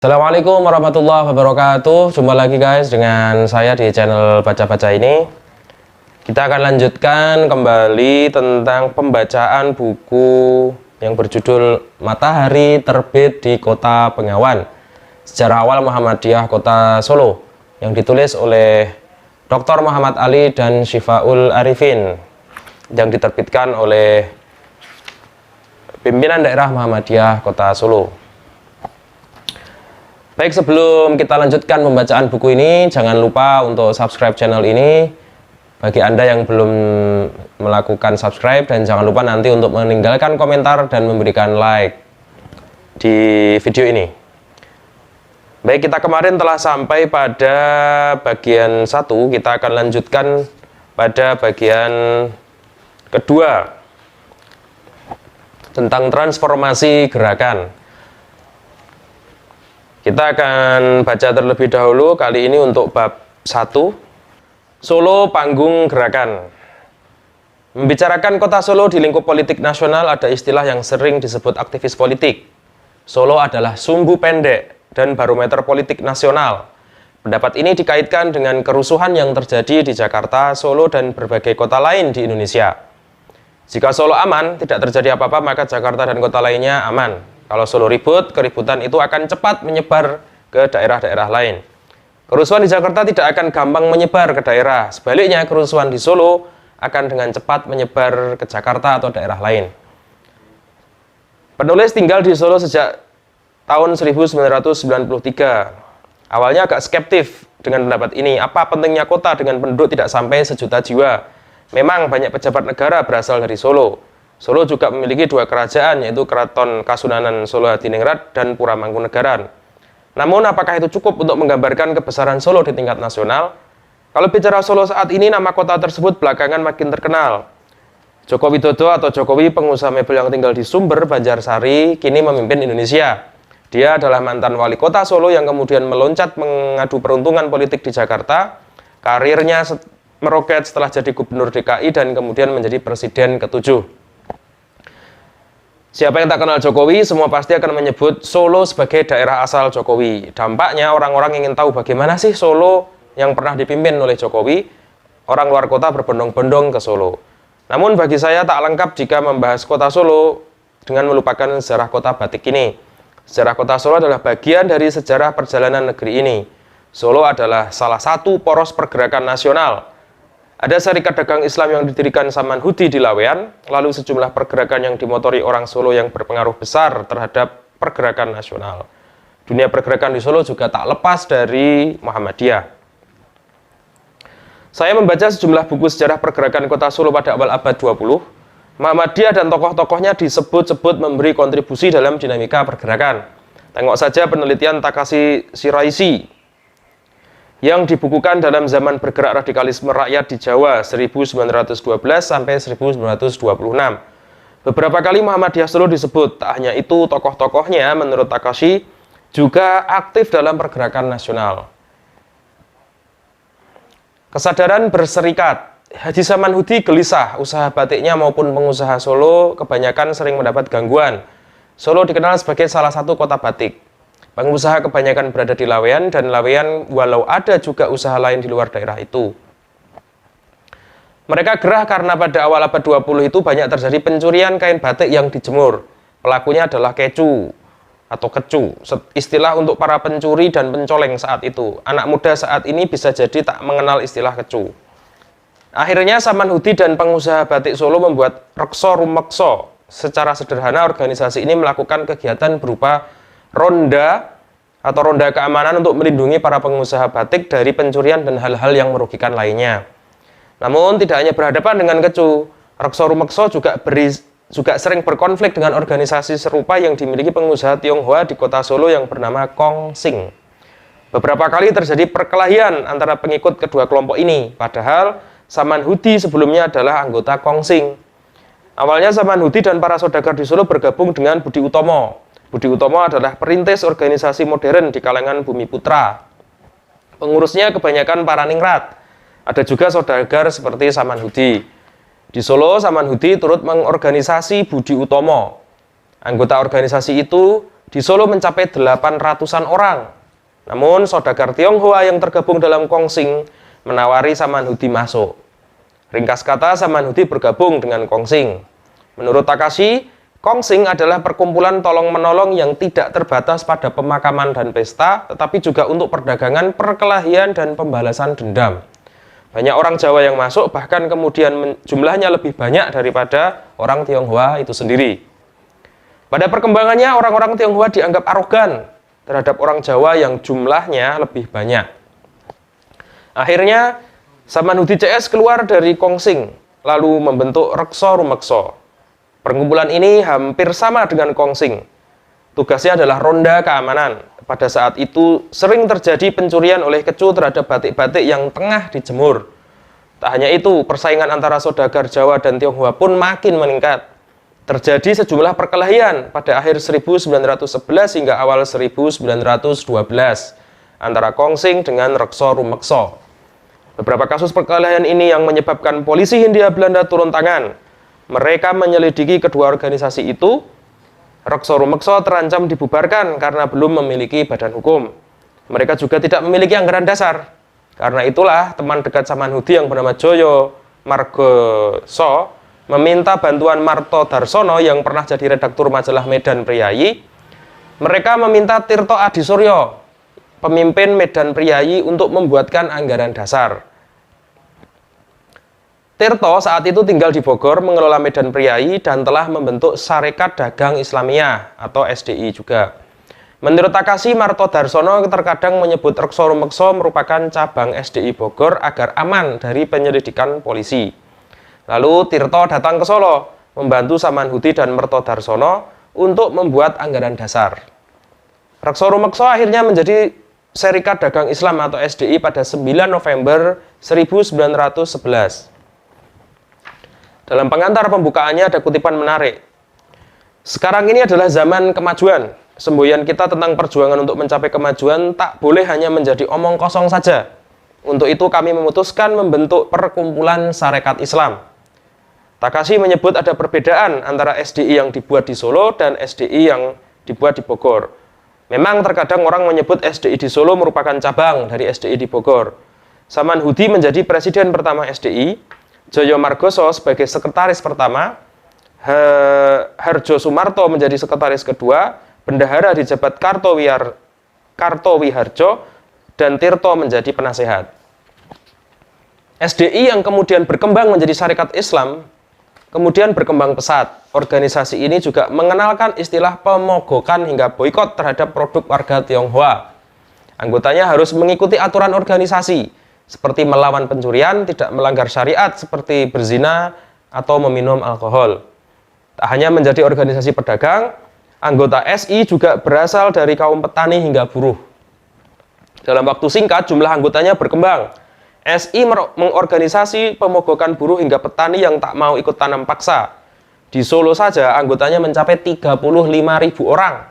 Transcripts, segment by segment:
Assalamualaikum warahmatullahi wabarakatuh. Jumpa lagi guys dengan saya di channel Baca-Baca ini. Kita akan lanjutkan kembali tentang pembacaan buku yang berjudul Matahari Terbit di Kota Bengawan, Sejarah Awal Muhammadiyah Kota Solo, yang ditulis oleh Dr. Muhammad Ali dan Syifaul Arifin, yang diterbitkan oleh Pimpinan Daerah Muhammadiyah Kota Solo. Baik, sebelum kita lanjutkan pembacaan buku ini, jangan lupa untuk subscribe channel ini bagi Anda yang belum melakukan subscribe, dan jangan lupa nanti untuk meninggalkan komentar dan memberikan like di video ini. Baik, kita kemarin telah sampai pada bagian 1, kita akan lanjutkan pada bagian kedua tentang transformasi gerakan. Kita akan baca terlebih dahulu kali ini untuk bab 1, Solo Panggung Gerakan. Membicarakan kota Solo di lingkup politik nasional ada istilah yang sering disebut aktivis politik. Solo adalah sumbu pendek dan barometer politik nasional. Pendapat ini dikaitkan dengan kerusuhan yang terjadi di Jakarta, Solo, dan berbagai kota lain di Indonesia. Jika Solo aman, tidak terjadi apa-apa, maka Jakarta dan kota lainnya aman. Kalau Solo ribut, keributan itu akan cepat menyebar ke daerah-daerah lain. Kerusuhan di Jakarta tidak akan gampang menyebar ke daerah. Sebaliknya, kerusuhan di Solo akan dengan cepat menyebar ke Jakarta atau daerah lain. Penulis tinggal di Solo sejak tahun 1993. Awalnya agak skeptif dengan pendapat ini. Apa pentingnya kota dengan penduduk tidak sampai 1 juta jiwa? Memang banyak pejabat negara berasal dari Solo. Solo juga memiliki 2 kerajaan, yaitu Keraton Kasunanan Solo Hadiningrat dan Pura Mangkunegaran. Namun, apakah itu cukup untuk menggambarkan kebesaran Solo di tingkat nasional? Kalau bicara Solo saat ini, nama kota tersebut belakangan makin terkenal. Joko Widodo atau Jokowi, pengusaha mebel yang tinggal di Sumber, Banjarsari, kini memimpin Indonesia. Dia adalah mantan wali kota Solo yang kemudian meloncat mengadu peruntungan politik di Jakarta. Karirnya meroket setelah jadi gubernur DKI dan kemudian menjadi presiden ke-7. Siapa yang tak kenal Jokowi, semua pasti akan menyebut Solo sebagai daerah asal Jokowi. Dampaknya, orang-orang ingin tahu bagaimana sih Solo yang pernah dipimpin oleh Jokowi. Orang luar kota berbondong-bondong ke Solo. Namun bagi saya tak lengkap jika membahas kota Solo dengan melupakan sejarah kota batik ini. Sejarah kota Solo adalah bagian dari sejarah perjalanan negeri ini. Solo adalah salah satu poros pergerakan nasional. Ada Serikat Dagang Islam yang didirikan Saman Hudi di Lawean, lalu sejumlah pergerakan yang dimotori orang Solo yang berpengaruh besar terhadap pergerakan nasional. Dunia pergerakan di Solo juga tak lepas dari Muhammadiyah. Saya membaca sejumlah buku sejarah pergerakan kota Solo pada awal abad 20. Muhammadiyah dan tokoh-tokohnya disebut-sebut memberi kontribusi dalam dinamika pergerakan. Tengok saja penelitian Takashi Shiraishi yang dibukukan dalam zaman bergerak radikalisme rakyat di Jawa 1912 sampai 1926. Beberapa kali Muhammadiyah Solo disebut. Tak hanya itu, tokoh-tokohnya menurut Takashi juga aktif dalam pergerakan nasional. Kesadaran berserikat. Haji Saman Hudi gelisah, usaha batiknya maupun pengusaha Solo kebanyakan sering mendapat gangguan. Solo dikenal sebagai salah satu kota batik. Pengusaha kebanyakan berada di Lawean, dan Lawean walau ada juga usaha lain di luar daerah itu. Mereka gerah karena pada awal abad 20 itu banyak terjadi pencurian kain batik yang dijemur. Pelakunya adalah kecu atau kecu, istilah untuk para pencuri dan pencoleng saat itu. Anak muda saat ini bisa jadi tak mengenal istilah kecu. Akhirnya Saman Hudi dan pengusaha batik Solo membuat Rekso Rumekso. Secara sederhana, organisasi ini melakukan kegiatan berupa ronda atau ronda keamanan untuk melindungi para pengusaha batik dari pencurian dan hal-hal yang merugikan lainnya. Namun tidak hanya berhadapan dengan kecu, Rekso Rumekso juga sering berkonflik dengan organisasi serupa yang dimiliki pengusaha Tionghoa di kota Solo yang bernama Kong Sing. Beberapa kali terjadi perkelahian antara pengikut kedua kelompok ini, padahal Saman Hudi sebelumnya adalah anggota Kong Sing. Awalnya Saman Hudi dan para saudagar di Solo bergabung dengan Budi Utomo. Budi Utomo adalah perintis organisasi modern di kalangan Bumi Putra. Pengurusnya kebanyakan para ningrat. Ada juga saudagar seperti Saman Hudi. Di Solo, Saman Hudi turut mengorganisasi Budi Utomo. Anggota organisasi itu di Solo mencapai 800-an orang. Namun, saudagar Tionghoa yang tergabung dalam Kongsing menawari Samanhudi masuk. Ringkas kata, Samanhudi bergabung dengan Kongsing. Menurut Takashi, Kongsing adalah perkumpulan tolong-menolong yang tidak terbatas pada pemakaman dan pesta, tetapi juga untuk perdagangan, perkelahian, dan pembalasan dendam. Banyak orang Jawa yang masuk, bahkan kemudian jumlahnya lebih banyak daripada orang Tionghoa itu sendiri. Pada perkembangannya, orang-orang Tionghoa dianggap arogan terhadap orang Jawa yang jumlahnya lebih banyak. Akhirnya, Samanhudi CS keluar dari Kongsing, lalu membentuk Rekso Rumekso. Perkumpulan ini hampir sama dengan Kongsing. Tugasnya adalah ronda keamanan. Pada saat itu sering terjadi pencurian oleh kecu terhadap batik-batik yang tengah dijemur. Tak hanya itu, persaingan antara saudagar Jawa dan Tionghoa pun makin meningkat. Terjadi sejumlah perkelahian pada akhir 1911 hingga awal 1912 antara Kongsing dengan Rekso Rumekso. Beberapa kasus perkelahian ini yang menyebabkan polisi Hindia Belanda turun tangan. Mereka menyelidiki kedua organisasi itu. Rekso Rumekso terancam dibubarkan karena belum memiliki badan hukum. Mereka juga tidak memiliki anggaran dasar. Karena itulah teman dekat Samanhudi yang bernama Joyo Margoso meminta bantuan Marto Darsono yang pernah jadi redaktur majalah Medan Priyayi. Mereka meminta Tirto Adisuryo, pemimpin Medan Priyayi, untuk membuatkan anggaran dasar. Tirto saat itu tinggal di Bogor, mengelola Medan Priyayi, dan telah membentuk Sarekat Dagang Islamiyah atau SDI juga. Menurut Takashi, Marto Darsono terkadang menyebut Rekso Rumekso merupakan cabang SDI Bogor agar aman dari penyelidikan polisi. Lalu Tirto datang ke Solo, membantu Samanhudi dan Marto Darsono untuk membuat anggaran dasar. Rekso Rumekso akhirnya menjadi Serikat Dagang Islam atau SDI pada 9 November 1911. Dalam pengantar pembukaannya ada kutipan menarik. Sekarang ini adalah zaman kemajuan. Semboyan kita tentang perjuangan untuk mencapai kemajuan tak boleh hanya menjadi omong kosong saja. Untuk itu kami memutuskan membentuk perkumpulan Sarekat Islam. Takashi menyebut ada perbedaan antara SDI yang dibuat di Solo dan SDI yang dibuat di Bogor. Memang terkadang orang menyebut SDI di Solo merupakan cabang dari SDI di Bogor. Samanhudi menjadi presiden pertama SDI, Joyo Margoso sebagai sekretaris pertama, Harjo Sumarto menjadi sekretaris kedua, bendahara dijabat Kartowiharjo, dan Tirto menjadi penasehat. SDI yang kemudian berkembang menjadi Sarekat Islam, kemudian berkembang pesat. Organisasi ini juga mengenalkan istilah pemogokan hingga boikot terhadap produk warga Tionghoa. Anggotanya harus mengikuti aturan organisasi, seperti melawan pencurian, tidak melanggar syariat seperti berzina atau meminum alkohol. Tak hanya menjadi organisasi pedagang, anggota SI juga berasal dari kaum petani hingga buruh. Dalam waktu singkat, jumlah anggotanya berkembang. SI mengorganisasi pemogokan buruh hingga petani yang tak mau ikut tanam paksa. Di Solo saja, anggotanya mencapai 35.000 orang.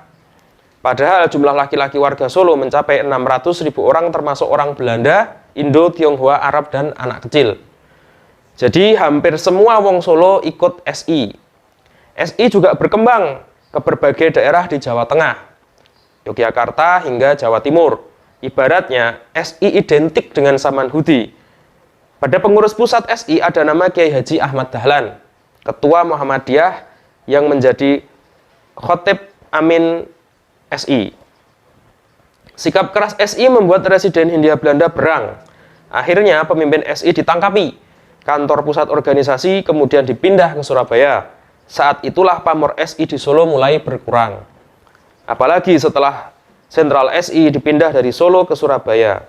Padahal jumlah laki-laki warga Solo mencapai 600.000 orang, termasuk orang Belanda, Indo, Tionghoa, Arab, dan anak kecil. Jadi hampir semua wong Solo ikut SI. SI juga berkembang ke berbagai daerah di Jawa Tengah, Yogyakarta hingga Jawa Timur. Ibaratnya SI identik dengan Samanhudi. Pada pengurus pusat SI ada nama Kiai Haji Ahmad Dahlan, ketua Muhammadiyah yang menjadi khotib amin SI. Sikap keras SI membuat Residen Hindia Belanda berang. Akhirnya pemimpin SI ditangkapi. Kantor pusat organisasi kemudian dipindah ke Surabaya. Saat itulah pamor SI di Solo mulai berkurang. Apalagi setelah sentral SI dipindah dari Solo ke Surabaya.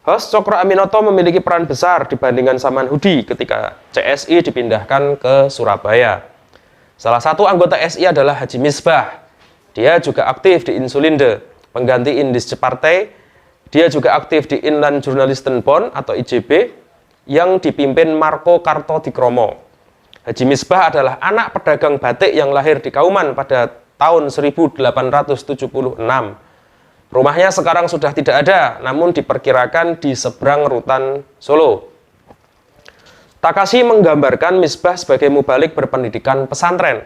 Hos Cokro Aminoto memiliki peran besar dibandingkan Samanhudi ketika CSI dipindahkan ke Surabaya. Salah satu anggota SI adalah Haji Misbah. Dia juga aktif di Insulinde, pengganti Indische Partei. Dia juga aktif di Inland Journalistenbond atau IJB yang dipimpin Marco Kartodikromo. Haji Misbah adalah anak pedagang batik yang lahir di Kauman pada tahun 1876. Rumahnya sekarang sudah tidak ada, namun diperkirakan di seberang Rutan Solo. Takashi menggambarkan Misbah sebagai mubalik berpendidikan pesantren.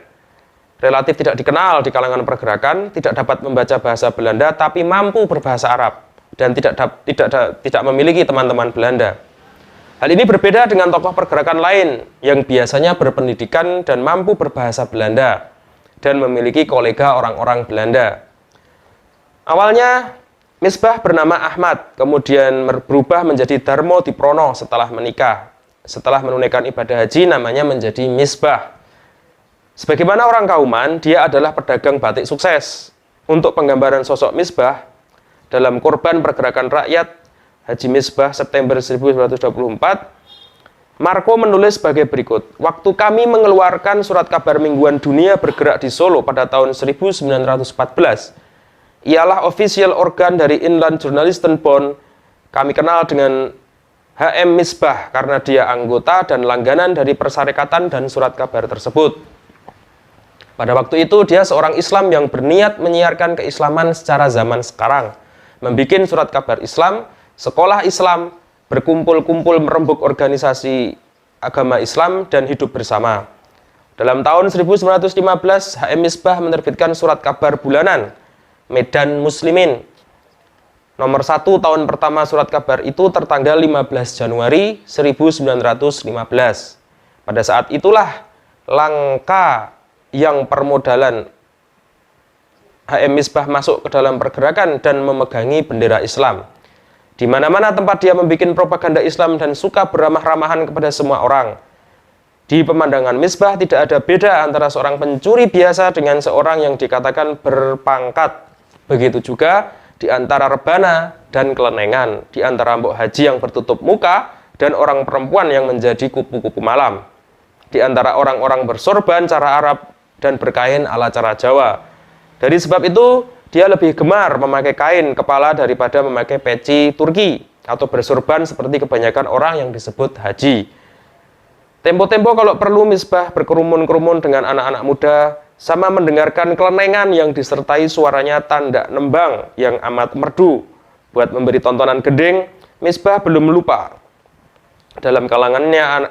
relatif tidak dikenal di kalangan pergerakan, tidak dapat membaca bahasa Belanda, tapi mampu berbahasa Arab dan tidak memiliki teman-teman Belanda. Hal ini berbeda dengan tokoh pergerakan lain yang biasanya berpendidikan dan mampu berbahasa Belanda dan memiliki kolega orang-orang Belanda. Awalnya Misbah bernama Ahmad, kemudian berubah menjadi Darmo Diprono setelah menikah. Setelah menunaikan ibadah haji, namanya menjadi Misbah. Sebagaimana orang Kauman, dia adalah pedagang batik sukses. Untuk penggambaran sosok Misbah, dalam Korban Pergerakan Rakyat Haji Misbah September 1924, Marco menulis sebagai berikut. Waktu kami mengeluarkan surat kabar mingguan dunia bergerak di Solo pada tahun 1914, ialah official organ dari Inland Journalistenbond. Kami kenal dengan HM Misbah karena dia anggota dan langganan dari persyarikatan dan surat kabar tersebut. Pada waktu itu dia seorang Islam yang berniat menyiarkan keislaman secara zaman sekarang, membuat surat kabar Islam, sekolah Islam, berkumpul-kumpul merembuk organisasi agama Islam dan hidup bersama. Dalam tahun 1915, HM Misbah menerbitkan surat kabar bulanan Medan Muslimin. Nomor 1 tahun pertama surat kabar itu tertanggal 15 Januari 1915. Pada saat itulah langkah yang permodalan HM Misbah masuk ke dalam pergerakan dan memegangi bendera Islam. Di mana-mana tempat dia membuat propaganda Islam dan suka beramah-ramahan kepada semua orang. Di pemandangan Misbah tidak ada beda antara seorang pencuri biasa dengan seorang yang dikatakan berpangkat. Begitu juga di antara rebana dan kelenengan, di antara mbok haji yang bertutup muka dan orang perempuan yang menjadi kupu-kupu malam, di antara orang-orang bersorban cara Arab dan berkain ala cara Jawa. Dari sebab itu, dia lebih gemar memakai kain kepala daripada memakai peci Turki atau bersorban seperti kebanyakan orang yang disebut haji. Tempo-tempo kalau perlu Misbah berkerumun-kerumun dengan anak-anak muda, sama mendengarkan kelenengan yang disertai suaranya tanda nembang yang amat merdu. Buat memberi tontonan gending, Misbah belum lupa. Dalam kalangannya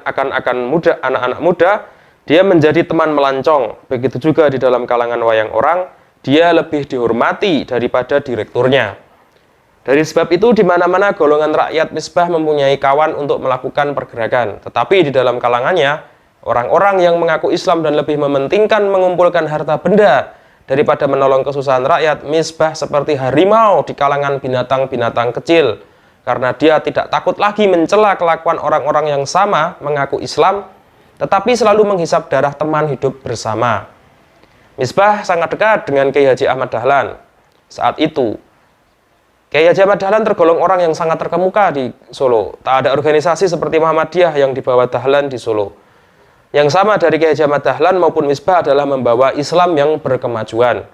anak-anak muda, dia menjadi teman melancong. Begitu juga di dalam kalangan wayang orang, dia lebih dihormati daripada direkturnya. Dari sebab itu, di mana-mana golongan rakyat Misbah mempunyai kawan untuk melakukan pergerakan. Tetapi di dalam kalangannya, orang-orang yang mengaku Islam dan lebih mementingkan mengumpulkan harta benda daripada menolong kesusahan rakyat, Misbah seperti harimau di kalangan binatang-binatang kecil. Karena dia tidak takut lagi mencela kelakuan orang-orang yang sama mengaku Islam, tetapi selalu menghisap darah teman hidup bersama. Misbah sangat dekat dengan Kiai Haji Ahmad Dahlan. Saat itu, Kiai Haji Ahmad Dahlan tergolong orang yang sangat terkemuka di Solo. Tak ada organisasi seperti Muhammadiyah yang dibawa Dahlan di Solo. Yang sama dari Kiai Haji Ahmad Dahlan maupun Misbah adalah membawa Islam yang berkemajuan.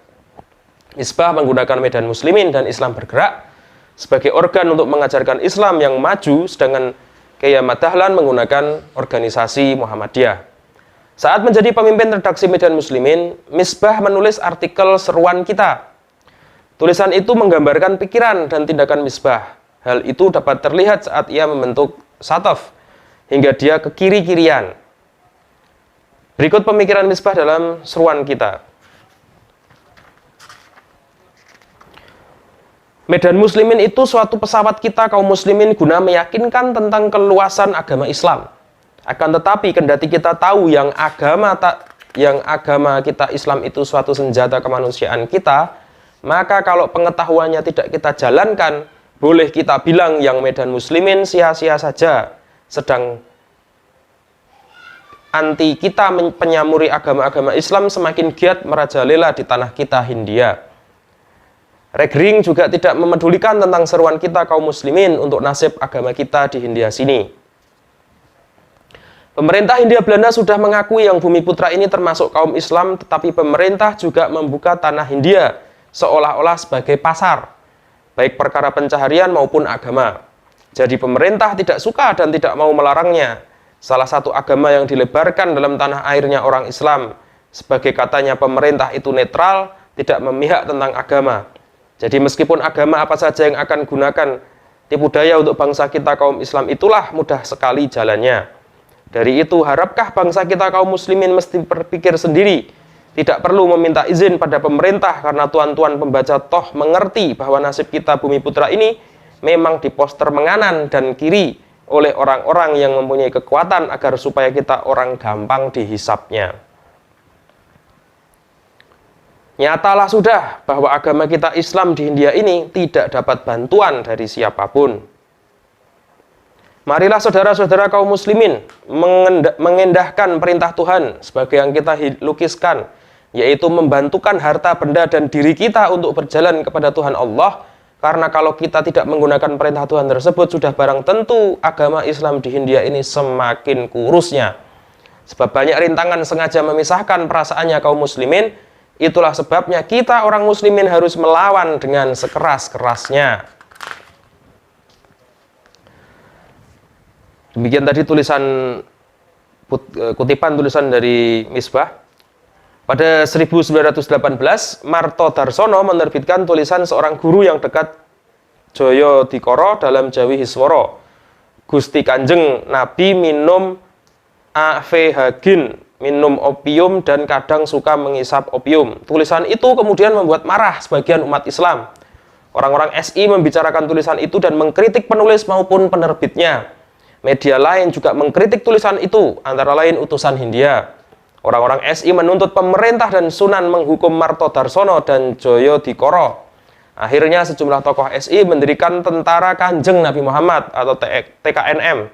Misbah menggunakan Medan Muslimin dan Islam Bergerak sebagai organ untuk mengajarkan Islam yang maju, sedangkan Kiai Ahmad Dahlan menggunakan organisasi Muhammadiyah. Saat menjadi pemimpin redaksi Medan Muslimin, Misbah menulis artikel Seruan Kita. Tulisan itu menggambarkan pikiran dan tindakan Misbah. Hal itu dapat terlihat saat ia membentuk Sataf, hingga dia ke kiri-kirian. Berikut pemikiran Misbah dalam Seruan Kita. Medan Muslimin itu suatu pesawat kita kaum muslimin guna meyakinkan tentang keluasan agama Islam. Akan tetapi kendati kita tahu yang agama kita Islam itu suatu senjata kemanusiaan kita, maka kalau pengetahuannya tidak kita jalankan, boleh kita bilang yang Medan Muslimin sia-sia saja. Sedang anti kita penyamuri agama-agama Islam semakin giat merajalela di tanah kita Hindia. Regering juga tidak memedulikan tentang seruan kita kaum muslimin untuk nasib agama kita di Hindia sini. Pemerintah Hindia Belanda sudah mengakui yang Bumi Putra ini termasuk kaum Islam, tetapi pemerintah juga membuka tanah Hindia seolah-olah sebagai pasar, baik perkara pencaharian maupun agama. Jadi pemerintah tidak suka dan tidak mau melarangnya. Salah satu agama yang dilebarkan dalam tanah airnya orang Islam, sebagai katanya pemerintah itu netral, tidak memihak tentang agama. Jadi meskipun agama apa saja yang akan gunakan tipu daya untuk bangsa kita kaum Islam, itulah mudah sekali jalannya. Dari itu harapkah bangsa kita kaum muslimin mesti berpikir sendiri, Tidak perlu meminta izin pada pemerintah karena tuan-tuan pembaca toh mengerti bahwa nasib kita Bumi Putra ini memang diposter menganan dan kiri oleh orang-orang yang mempunyai kekuatan agar supaya kita orang gampang dihisapnya. Nyatalah sudah bahwa agama kita Islam di India ini tidak dapat bantuan dari siapapun. Marilah saudara-saudara kaum muslimin mengendahkan perintah Tuhan sebagai yang kita lukiskan, yaitu membantukan harta benda dan diri kita untuk berjalan kepada Tuhan Allah, karena kalau kita tidak menggunakan perintah Tuhan tersebut, sudah barang tentu agama Islam di India ini semakin kurusnya. Sebab banyak rintangan sengaja memisahkan perasaannya kaum muslimin. Itulah sebabnya kita orang muslimin harus melawan dengan sekeras-kerasnya. Demikian tadi kutipan tulisan dari Misbah. Pada 1918, Marto Darsono menerbitkan tulisan seorang guru yang dekat Joyo Dikoro dalam Jawi Hisworo. Gusti Kanjeng Nabi minum avehagin, minum opium dan kadang suka mengisap opium. Tulisan itu kemudian membuat marah sebagian umat Islam. Orang-orang SI membicarakan tulisan itu dan mengkritik penulis maupun penerbitnya. Media lain juga mengkritik tulisan itu, antara lain Utusan Hindia. Orang-orang SI menuntut pemerintah dan Sunan menghukum Marto Darsono dan Joyo Dikoro. Akhirnya sejumlah tokoh SI mendirikan Tentara Kanjeng Nabi Muhammad atau TKNM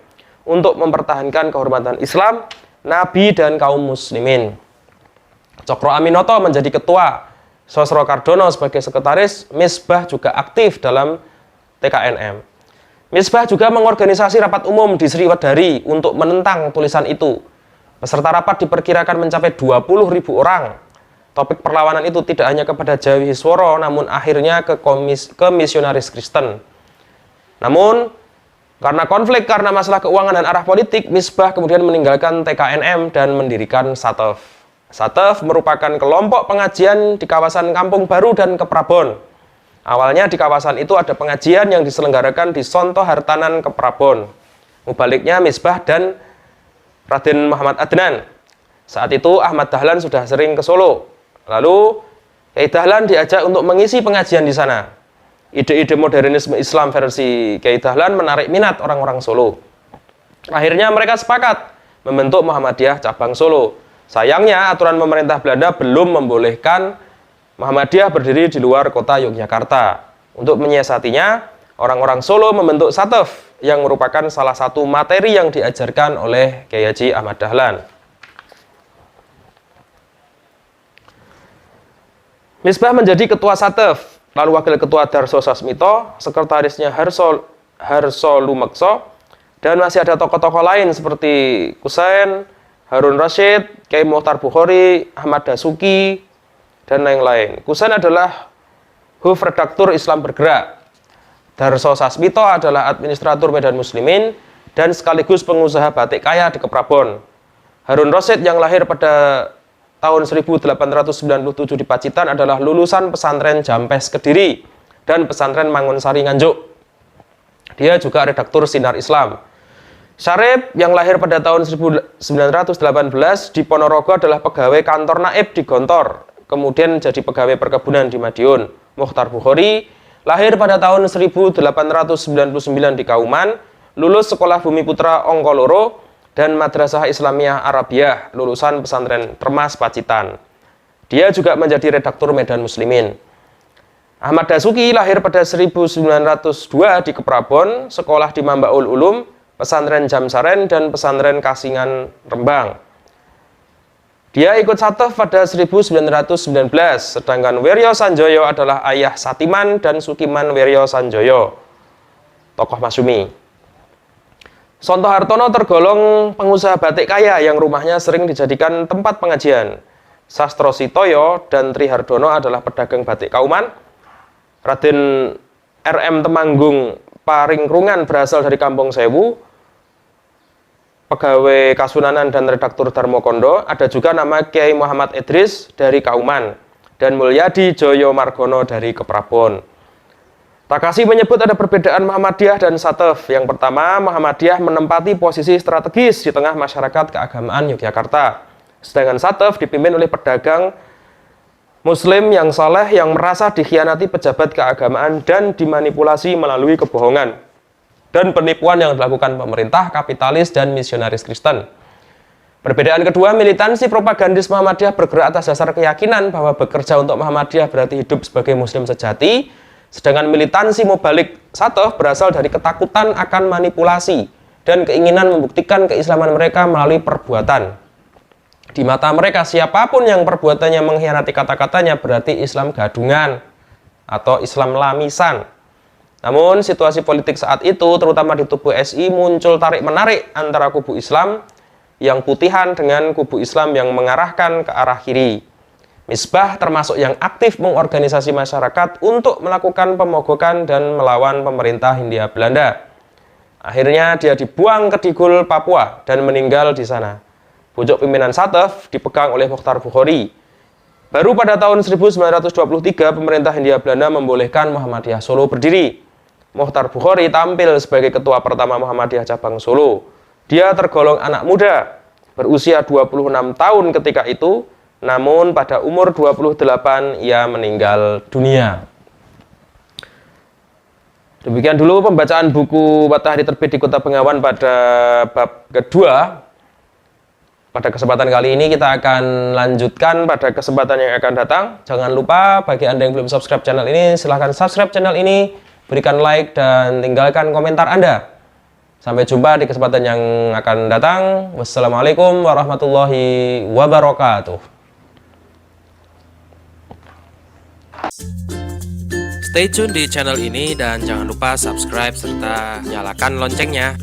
untuk mempertahankan kehormatan Islam, Nabi dan kaum muslimin. Cokro Aminoto menjadi ketua, Sosro Kardono sebagai sekretaris, Misbah juga aktif dalam TKNM. Misbah juga mengorganisasi rapat umum di Sriwedari untuk menentang tulisan itu. Peserta rapat diperkirakan mencapai 20.000 orang. Topik perlawanan itu tidak hanya kepada Jawi Hisworo, namun akhirnya ke misionaris Kristen. Namun, karena konflik karena masalah keuangan dan arah politik, Misbah kemudian meninggalkan TKNM dan mendirikan Satef. Satef merupakan kelompok pengajian di kawasan Kampung Baru dan Keprabon. Awalnya di kawasan itu ada pengajian yang diselenggarakan di Sonto Hartanan Keprabon. Mubaliknya Misbah dan Raden Muhammad Adnan. Saat itu Ahmad Dahlan sudah sering ke Solo. Lalu Kiai Dahlan diajak untuk mengisi pengajian di sana. Ide-ide modernisme Islam versi Kiai Dahlan menarik minat orang-orang Solo. Akhirnya mereka sepakat membentuk Muhammadiyah cabang Solo. Sayangnya aturan pemerintah Belanda belum membolehkan Muhammadiyah berdiri di luar kota Yogyakarta. Untuk menyiasatinya, orang-orang Solo membentuk Satef yang merupakan salah satu materi yang diajarkan oleh Kiai Haji Ahmad Dahlan. Misbah menjadi ketua Satef, lalu wakil ketua Darso Sasmito, sekretarisnya Harso Lumekso, dan masih ada tokoh-tokoh lain seperti Kusain, Harun Rashid, Kiai Mohtar Bukhari, Ahmad Dasuki, dan lain-lain. Kusain adalah Huf Redaktur Islam Bergerak. Darso Sasmito adalah administratur Medan Muslimin dan sekaligus pengusaha batik kaya di Keprabon. Harun Rashid yang lahir pada tahun 1897 di Pacitan adalah lulusan pesantren Jampes Kediri dan pesantren Mangunsari Nganjuk. Dia juga redaktur Sinar Islam. Syarif yang lahir pada tahun 1918 di Ponorogo adalah pegawai kantor Naib di Gontor, kemudian jadi pegawai perkebunan di Madiun. Mohtar Bukhari lahir pada tahun 1899 di Kauman, lulus sekolah Bumi Putra Ongkoloro dan Madrasah Islamiyah Arabiah, lulusan pesantren Termas Pacitan. Dia juga menjadi redaktur Medan Muslimin. Ahmad Dasuki lahir pada 1902 di Keprabon, sekolah di Mambaul Ulum, pesantren Jamsaren dan pesantren Kasingan Rembang. Dia ikut Satef pada 1919, sedangkan Wiryo Sanjoyo adalah ayah Satiman dan Sukiman Wiryo Sanjoyo, tokoh Masyumi. Sonto Hartono tergolong pengusaha batik kaya yang rumahnya sering dijadikan tempat pengajian. Sastro Sitoyo dan Tri Hardono adalah pedagang batik Kauman. Raden R.M. Temanggung Paringkrungan berasal dari Kampung Sewu, pegawai Kasunanan dan redaktur Darmokondo. Ada juga nama Kiai Muhammad Idris dari Kauman dan Mulyadi Joyo Margono dari Keprabon. Takasi menyebut ada perbedaan Muhammadiyah dan Satef. Yang pertama, Muhammadiyah menempati posisi strategis di tengah masyarakat keagamaan Yogyakarta, sedangkan Satef dipimpin oleh pedagang Muslim yang saleh yang merasa dikhianati pejabat keagamaan dan dimanipulasi melalui kebohongan dan penipuan yang dilakukan pemerintah, kapitalis, dan misionaris Kristen. Perbedaan kedua, militansi propagandis Muhammadiyah bergerak atas dasar keyakinan bahwa bekerja untuk Muhammadiyah berarti hidup sebagai Muslim sejati, sedangkan militansi Mubalik Satoh berasal dari ketakutan akan manipulasi dan keinginan membuktikan keislaman mereka melalui perbuatan. Di mata mereka, siapapun yang perbuatannya mengkhianati kata-katanya berarti Islam gadungan atau Islam lamisan. Namun, situasi politik saat itu, terutama di tubuh SI, muncul tarik-menarik antara kubu Islam yang putihan dengan kubu Islam yang mengarahkan ke arah kiri. Misbah termasuk yang aktif mengorganisasi masyarakat untuk melakukan pemogokan dan melawan pemerintah Hindia Belanda. Akhirnya dia dibuang ke Digul, Papua dan meninggal di sana. Pucuk pimpinan Satoh dipegang oleh Mokhtar Bukhari. Baru pada tahun 1923, pemerintah Hindia Belanda membolehkan Muhammadiyah Solo berdiri. Mokhtar Bukhari tampil sebagai ketua pertama Muhammadiyah cabang Solo. Dia tergolong anak muda, berusia 26 tahun ketika itu, namun pada umur 28 ia meninggal dunia. Demikian dulu pembacaan buku Matahari Terbit di Kota Bengawan pada bab kedua. Pada kesempatan kali ini kita akan lanjutkan pada kesempatan yang akan datang. Jangan lupa bagi Anda yang belum subscribe channel ini, silahkan subscribe channel ini, berikan like dan tinggalkan komentar Anda. Sampai jumpa di kesempatan yang akan datang. Wassalamualaikum warahmatullahi wabarakatuh. Stay tune di channel ini dan jangan lupa subscribe serta nyalakan loncengnya.